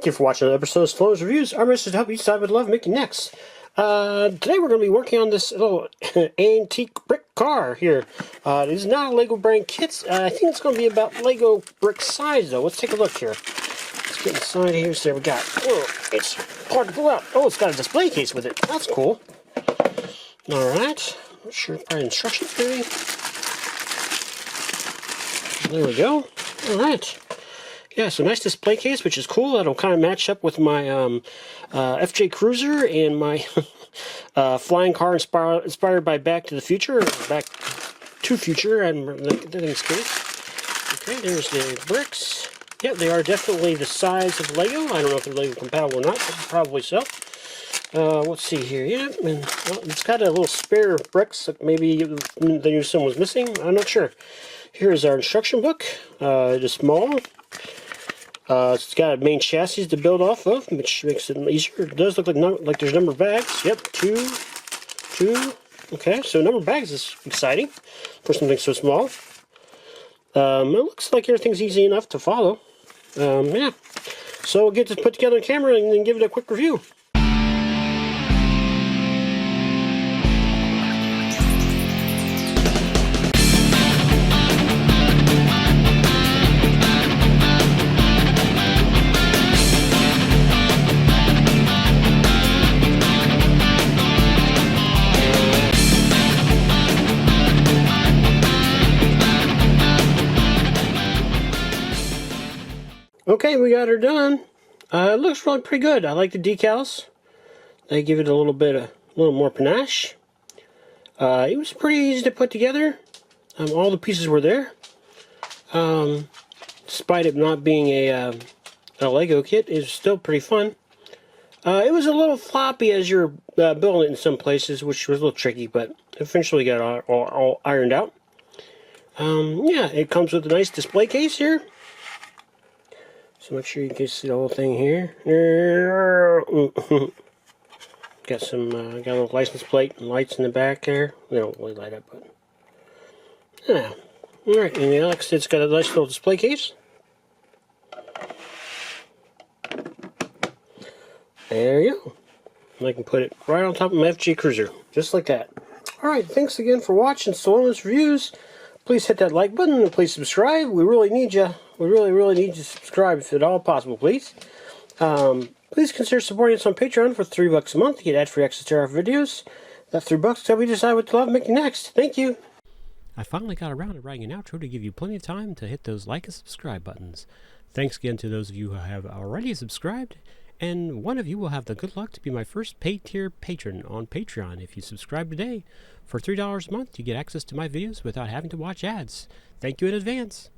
Thank you for watching another episode of fLego's Reviews. Our mission is to help you decide what love make you next. Today we're going to be working on this little antique brick car here. It is not a Lego brand kit. I think it's going to be about Lego brick size though. Let's take a look here. Let's get inside here. So there we got. Oh, it's hard to pull out. Oh, it's got a display case with it. That's cool. Alright. Not sure, probably instructions maybe. There we go. Alright. Yeah, so nice display case, which is cool. That'll kind of match up with my FJ Cruiser and my flying car inspired by Back to the Future, or Back to Future, and that thing's case. Okay, there's the bricks. Yeah, they are definitely the size of Lego. I don't know if they're Lego compatible or not, but probably so. Let's see here. Yeah, and, well, it's got a little spare bricks that maybe the new one was missing. I'm not sure. Here's our instruction book. It is small. It's got a main chassis to build off of, which makes it easier. It does look like there's a number of bags. Yep, two. Okay, so number of bags is exciting for something so small. It looks like everything's easy enough to follow. Yeah, so we'll get this put together on camera and then give it a quick review. Okay, we got her done. It looks really pretty good. I like the decals. They give it a little more panache. It was pretty easy to put together. All the pieces were there. Despite it not being a Lego kit, it's still pretty fun. It was a little floppy as you're building it in some places, which was a little tricky, but eventually got all ironed out. Yeah, it comes with a nice display case here. So make sure you can see the whole thing here. Got got a little license plate and lights in the back there. They don't really light up, but yeah. All right, and like I said, it's got a nice little display case. There you go. And I can put it right on top of my FJ Cruiser, just like that. All right, thanks again for watching fLego's Reviews. Please hit that like button and please subscribe. We really need you. We really need you to subscribe if at all possible, please. Please consider supporting us on Patreon for $3 a month to get ad-free access to our videos. That $3 until we decide what to love making next. Thank you. I finally got around to writing an outro to give you plenty of time to hit those like and subscribe buttons. Thanks again to those of you who have already subscribed, and one of you will have the good luck to be my first paid tier patron on Patreon if you subscribe today. For $3 a month, you get access to my videos without having to watch ads. Thank you in advance.